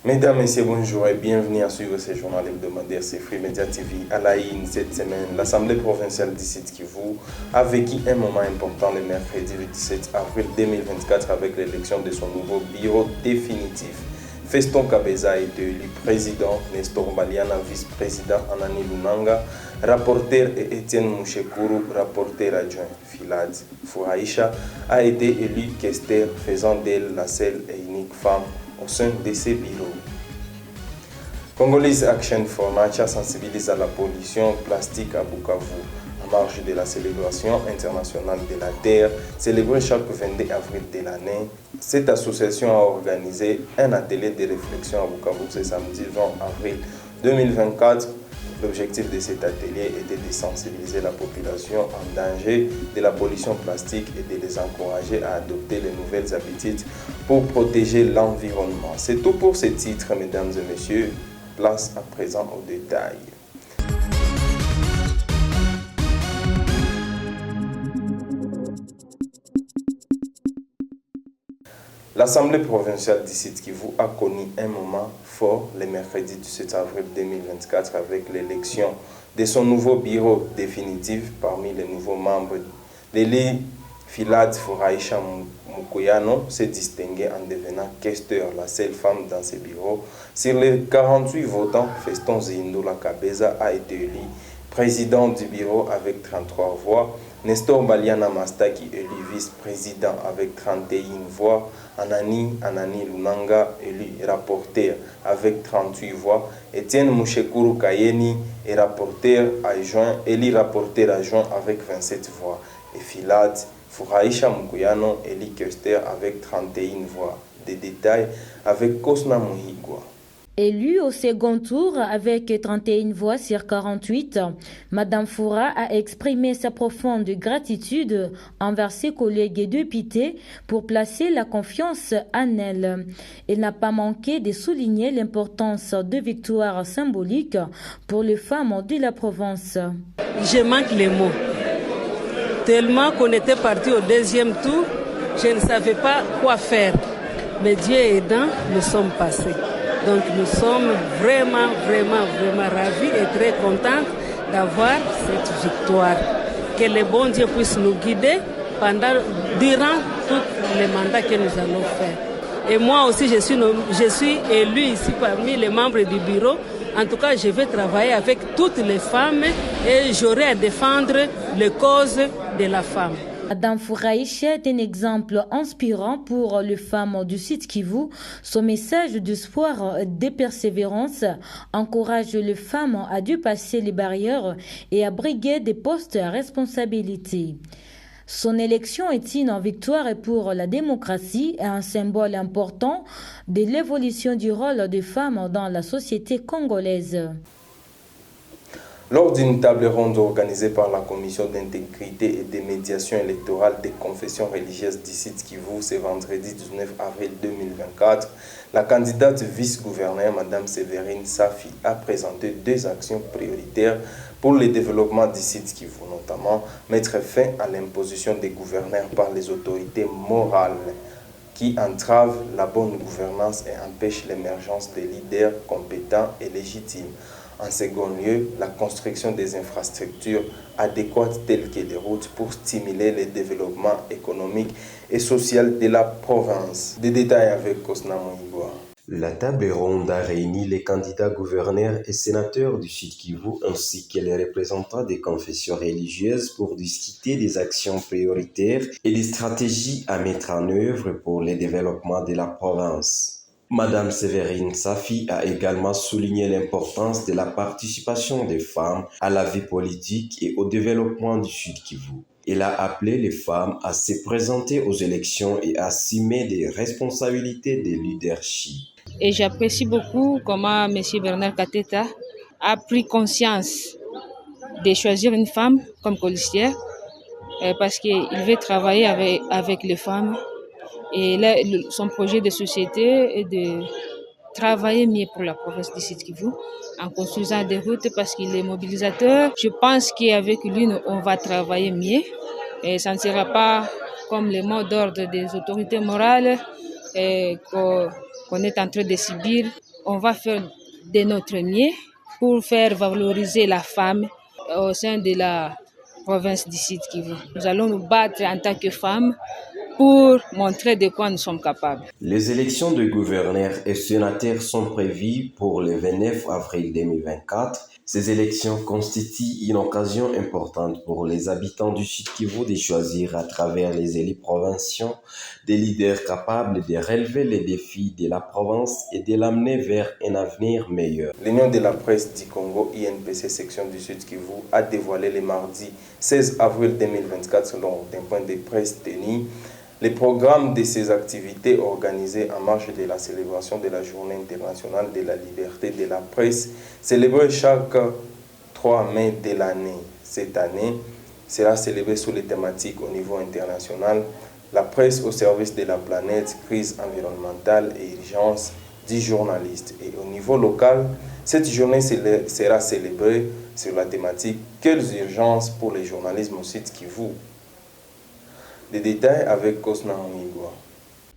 Mesdames, Messieurs, bonjour et bienvenue à suivre ce journal hebdomadaire C'est Free Media TV. À la une cette semaine, l'Assemblée provinciale du Sud Kivu a vécu un moment important le mercredi 17 avril 2024 avec l'élection de son nouveau bureau définitif. Feston Kabeza a été élu président, Nestor Baliana vice-président, Anani Lunanga, rapporteur et Étienne Mouchekourou, rapporteur adjoint. Filad Fouraïcha a été élu questeur, faisant d'elle la seule et unique femme au sein de ces bureaux. Congolese Action for Nature sensibilise à la pollution plastique à Bukavu. En marge de la célébration internationale de la Terre, célébrée chaque 22 avril de l'année, cette association a organisé un atelier de réflexion à Bukavu ce samedi 20 avril 2024. L'objectif de cet atelier était de sensibiliser la population en danger de la pollution plastique et de les encourager à adopter les nouvelles habitudes pour protéger l'environnement. C'est tout pour ce titre, mesdames et messieurs. Place à présent aux détails. L'Assemblée provinciale du Sud Kivu a connu un moment fort le mercredi 17 avril 2024 avec l'élection de son nouveau bureau définitif. Parmi les nouveaux membres, l'élu Filad Fouraïcha Mukuyano s'est distinguée en devenant questeur, la seule femme dans ce bureau. Sur les 48 votants, Feston Zindoula Kabeza a été élu président du bureau avec 33 voix. Nestor Baliana Mastaki élu vice-président avec 31 voix. Anani Lunanga élu rapporteur avec 38 voix. Étienne Mouchekourou Kayeni est élu rapporteur adjoint avec 27 voix. Et Filad Fouraïcha Mukuyano élu questeur avec 31 voix. Des détails avec Kosna Muhigwa. Élue au second tour avec 31 voix sur 48, Madame Foura a exprimé sa profonde gratitude envers ses collègues députés pour placer la confiance en elle. Elle n'a pas manqué de souligner l'importance de victoires symboliques pour les femmes de la province. Je manque les mots. Tellement qu'on était parti au deuxième tour, je ne savais pas quoi faire. Mais Dieu aidant, nous sommes passés. Donc nous sommes vraiment ravis et très contents d'avoir cette victoire. Que le bon Dieu puisse nous guider durant tous les mandats que nous allons faire. Et moi aussi, je suis élu ici parmi les membres du bureau. En tout cas, je vais travailler avec toutes les femmes et j'aurai à défendre les causes de la femme. Madame Fouraïcha est un exemple inspirant pour les femmes du Sud Kivu. Son message d'espoir et de persévérance encourage les femmes à dépasser les barrières et à briguer des postes à responsabilité. Son élection est une victoire pour la démocratie et un symbole important de l'évolution du rôle des femmes dans la société congolaise. Lors d'une table ronde organisée par la Commission d'intégrité et de médiation électorale des confessions religieuses du Sud Kivu ce vendredi 19 avril 2024, la candidate vice-gouverneure Mme Sévérine Safi a présenté 2 actions prioritaires pour le développement du Sud Kivu, notamment mettre fin à l'imposition des gouverneurs par les autorités morales qui entravent la bonne gouvernance et empêchent l'émergence des leaders compétents et légitimes. En second lieu, la construction des infrastructures adéquates telles que les routes pour stimuler le développement économique et social de la province. Des détails avec Kosna Moïboa. La table ronde a réuni les candidats gouverneurs et sénateurs du Sud Kivu ainsi que les représentants des confessions religieuses pour discuter des actions prioritaires et des stratégies à mettre en œuvre pour le développement de la province. Madame Sévérine Safi a également souligné l'importance de la participation des femmes à la vie politique et au développement du Sud Kivu. Elle a appelé les femmes à se présenter aux élections et à assumer des responsabilités de leadership. Et j'apprécie beaucoup comment M. Bernard Kateta a pris conscience de choisir une femme comme colistière parce qu'il veut travailler avec les femmes. Et là, son projet de société est de travailler mieux pour la province du Sud-Kivu en construisant des routes parce qu'il est mobilisateur. Je pense qu'avec lui, on va travailler mieux et ça ne sera pas comme les mots d'ordre des autorités morales qu'on est en train de subir. On va faire de notre mieux pour faire valoriser la femme au sein de la province du Sud-Kivu. Nous allons nous battre en tant que femmes pour montrer de quoi nous sommes capables. Les élections de gouverneurs et sénateurs sont prévues pour le 29 avril 2024. Ces élections constituent une occasion importante pour les habitants du Sud-Kivu de choisir à travers les élus provinciaux des leaders capables de relever les défis de la province et de l'amener vers un avenir meilleur. L'Union de la presse du Congo, INPC section du Sud-Kivu, a dévoilé le mardi 16 avril 2024 lors d'un point de presse tenu les programmes de ces activités organisées en marge de la célébration de la Journée internationale de la liberté de la presse, célébrée chaque 3 mai de l'année. Cette année sera célébrée sous les thématiques au niveau international, la presse au service de la planète, crise environnementale et urgence du journaliste. Et au niveau local, cette journée sera célébrée sur la thématique « Quelles urgences pour le journalisme au Sud-Kivu ?» Des détails avec Cosna Onigua.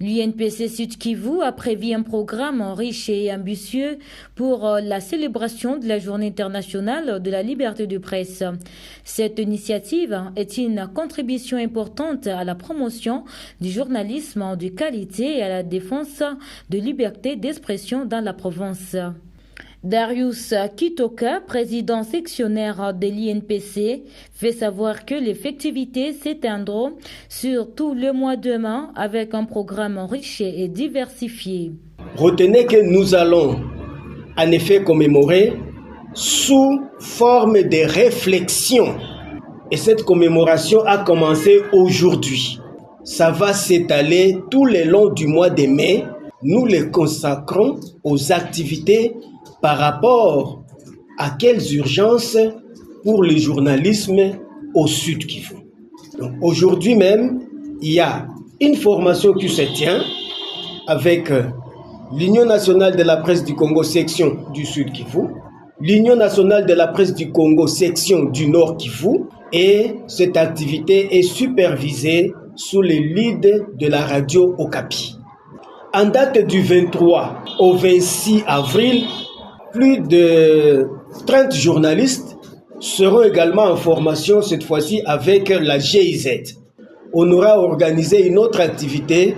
L'UNPC Sud-Kivu a prévu un programme riche et ambitieux pour la célébration de la Journée internationale de la liberté de presse. Cette initiative est une contribution importante à la promotion du journalisme de qualité et à la défense de liberté d'expression dans la province. Darius Kitoka, président sectionnaire de l'INPC, fait savoir que les festivités s'étendront sur tout le mois de mai avec un programme riche et diversifié. Retenez que nous allons en effet commémorer sous forme de réflexion. Et cette commémoration a commencé aujourd'hui. Ça va s'étaler tout le long du mois de mai. Nous les consacrons aux activités par rapport à quelles urgences pour le journalisme au Sud-Kivu. Donc aujourd'hui même, il y a une formation qui se tient avec l'Union nationale de la presse du Congo section du Sud-Kivu, l'Union nationale de la presse du Congo section du Nord-Kivu, et cette activité est supervisée sous le lead de la radio Okapi. En date du 23 au 26 avril, plus de 30 journalistes seront également en formation, cette fois-ci avec la GIZ. On aura organisé une autre activité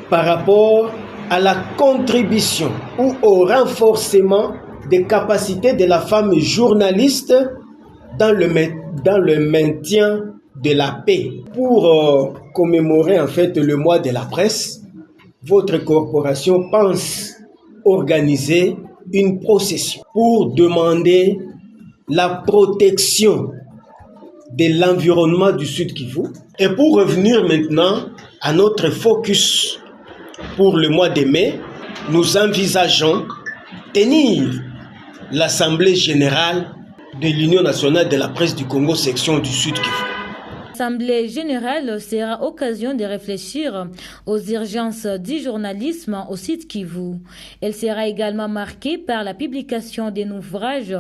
par rapport à la contribution ou au renforcement des capacités de la femme journaliste dans le maintien de la paix. Pour commémorer en fait le mois de la presse, votre corporation pense organiser une procession pour demander la protection de l'environnement du Sud-Kivu. Et pour revenir maintenant à notre focus pour le mois de mai, nous envisageons tenir l'Assemblée générale de l'Union nationale de la presse du Congo section du Sud-Kivu. L'Assemblée générale sera occasion de réfléchir aux urgences du journalisme au Sud-Kivu. Elle sera également marquée par la publication d'un ouvrage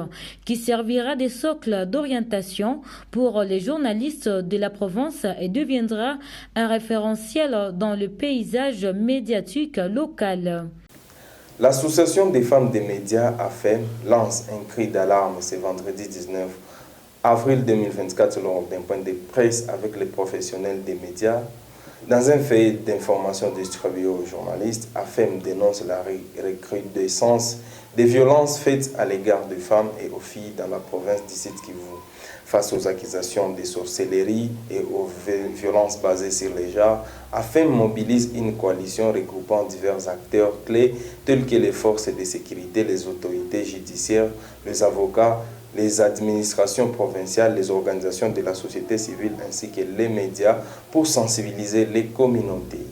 qui servira de socle d'orientation pour les journalistes de la province et deviendra un référentiel dans le paysage médiatique local. L'Association des femmes des médias AFEM lance un cri d'alarme ce vendredi 19 avril 2024 lors d'un point de presse avec les professionnels des médias. Dans un fait d'information distribué aux journalistes, AFEM dénonce la recrudescence des violences faites à l'égard des femmes et aux filles dans la province du Sud-Kivu. Face aux accusations de sorcellerie et aux violences basées sur les genres, AFEM mobilise une coalition regroupant divers acteurs clés tels que les forces de sécurité, les autorités judiciaires, les avocats, les administrations provinciales, les organisations de la société civile ainsi que les médias pour sensibiliser les communautés.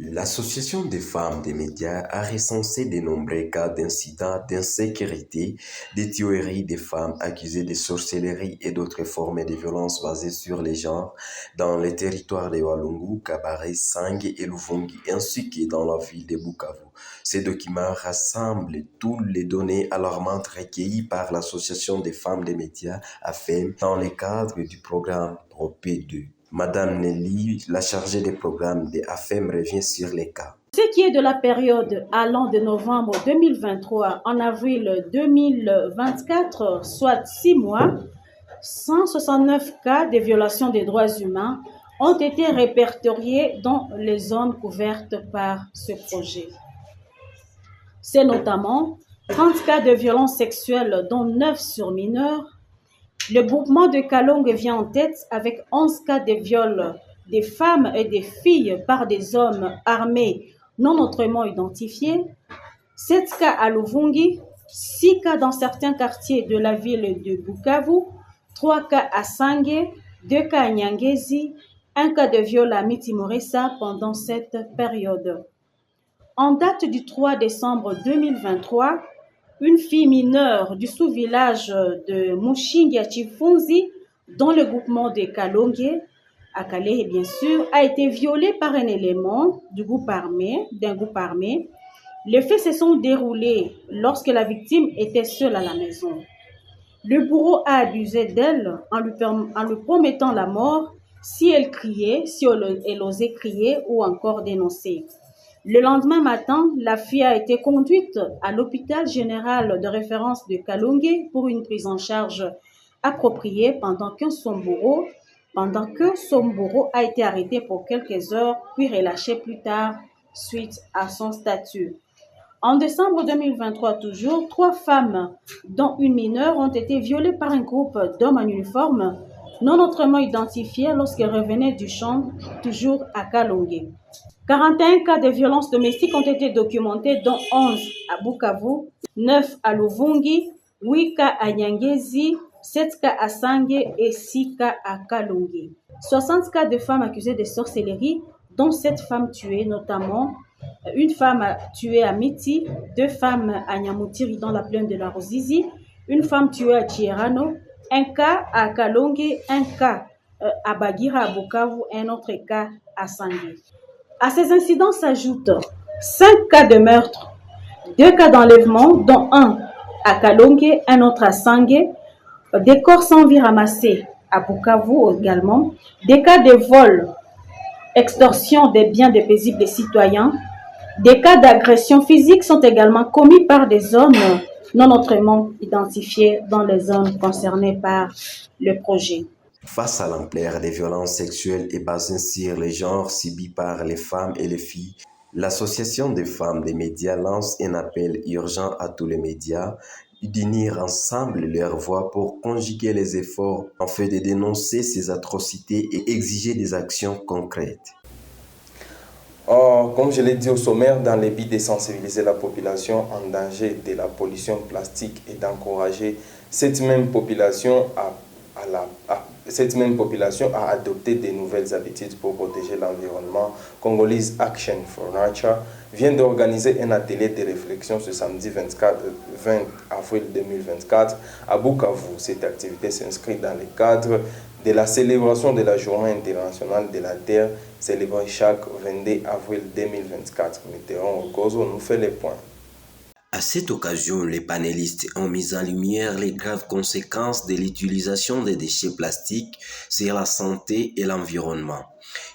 L'Association des femmes des médias a recensé de nombreux cas d'incidents d'insécurité, de tueries des femmes accusées de sorcellerie et d'autres formes de violences basées sur les genres dans les territoires de Walungu, Kabare, Sange et Luvungi, ainsi que dans la ville de Bukavu. Ces documents rassemblent toutes les données alarmantes recueillies par l'Association des femmes des médias AFEM dans le cadre du programme OP2. Madame Nelly, la chargée des programmes de AFEM, revient sur les cas. Ce qui est de la période allant de novembre 2023 en avril 2024, soit 6 mois, 169 cas de violation des droits humains ont été répertoriés dans les zones couvertes par ce projet. C'est notamment 30 cas de violences sexuelles, dont 9 sur mineurs. Le groupement de Kalonge vient en tête avec 11 cas de viols des femmes et des filles par des hommes armés non autrement identifiés, 7 cas à Luvungi, 6 cas dans certains quartiers de la ville de Bukavu, 3 cas à Sange, 2 cas à Nyangezi, 1 cas de viol à Mitimoresa pendant cette période. En date du 3 décembre 2023, une fille mineure du sous-village de Mushingia Chifunzi, dans le groupement de Kalonge, à Calais bien sûr, a été violée par un élément d'un groupe armé. Les faits se sont déroulés lorsque la victime était seule à la maison. Le bourreau a abusé d'elle en lui promettant la mort si elle criait, si elle osait crier ou encore dénoncer. Le lendemain matin, la fille a été conduite à l'hôpital général de référence de Kalonge pour une prise en charge appropriée pendant que son bourreau a été arrêté pour quelques heures puis relâché plus tard suite à son statut. En décembre 2023 toujours, 3 femmes, dont une mineure, ont été violées par un groupe d'hommes en uniforme non autrement identifiés lorsqu'elles revenaient du champ, toujours à Kalonge. 41 cas de violences domestiques ont été documentés, dont 11 à Bukavu, 9 à Luvungi, 8 cas à Nyangezi, 7 cas à Sange et 6 cas à Kalonge. 60 cas de femmes accusées de sorcellerie, dont 7 femmes tuées, notamment une femme tuée à Miti, 2 femmes à Nyamutiri dans la plaine de la Ruzizi, une femme tuée à Chierano, un cas à Kalonge, un cas à Bagira à Bukavu, un autre cas à Sange. À ces incidents s'ajoutent 5 cas de meurtre, 2 cas d'enlèvement, dont un à Kalonge, un autre à Sange, des corps sans vie ramassés à Bukavu également, des cas de vol, extorsion des biens des paisibles citoyens, des cas d'agression physique sont également commis par des hommes non autrement identifiés dans les zones concernées par le projet. Face à l'ampleur des violences sexuelles et basées sur les genres subis par les femmes et les filles, l'Association des femmes des médias lance un appel urgent à tous les médias d'unir ensemble leurs voix pour conjuguer les efforts afin de dénoncer ces atrocités et exiger des actions concrètes. Or, comme je l'ai dit au sommaire, dans le but de sensibiliser la population en danger de la pollution plastique et d'encourager cette même population à adopter de nouvelles habitudes pour protéger l'environnement, Congolese Action for Nature vient d'organiser un atelier de réflexion ce samedi 20 avril 2024 à Bukavu. Cette activité s'inscrit dans le cadre de la célébration de la Journée internationale de la Terre, célébrée chaque 22 avril 2024. Mitterrand Okozo nous fait les points. À cette occasion, les panélistes ont mis en lumière les graves conséquences de l'utilisation des déchets plastiques sur la santé et l'environnement.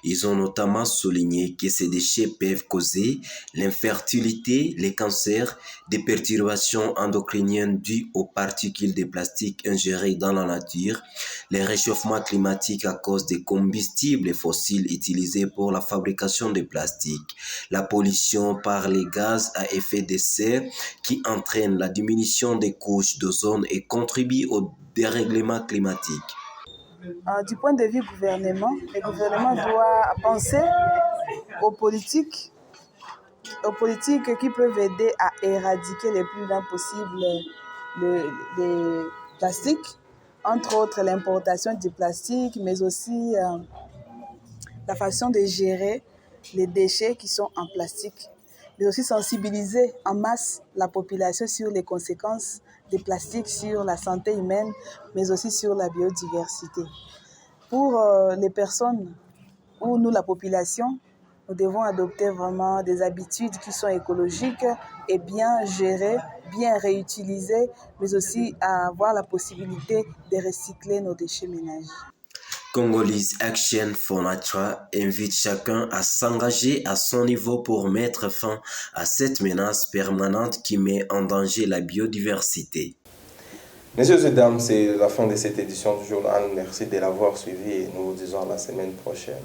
Ils ont notamment souligné que ces déchets peuvent causer l'infertilité, les cancers, des perturbations endocriniennes dues aux particules de plastique ingérées dans la nature, les réchauffements climatiques à cause des combustibles fossiles utilisés pour la fabrication de plastique, la pollution par les gaz à effet de serre qui entraînent la diminution des couches d'ozone et contribuent au dérèglement climatique. Du point de vue gouvernement, le gouvernement doit penser aux politiques qui peuvent aider à éradiquer le plus loin possible les plastiques, entre autres l'importation du plastique, mais aussi la façon de gérer les déchets qui sont en plastique, mais aussi sensibiliser en masse la population sur les conséquences des plastiques sur la santé humaine, mais aussi sur la biodiversité. Pour les personnes ou nous, la population, nous devons adopter vraiment des habitudes qui sont écologiques et bien gérées, bien réutilisées, mais aussi avoir la possibilité de recycler nos déchets ménagers. Congolese Action for Nature invite chacun à s'engager à son niveau pour mettre fin à cette menace permanente qui met en danger la biodiversité. Messieurs et dames, c'est la fin de cette édition du journal. Merci de l'avoir suivi et nous vous disons à la semaine prochaine.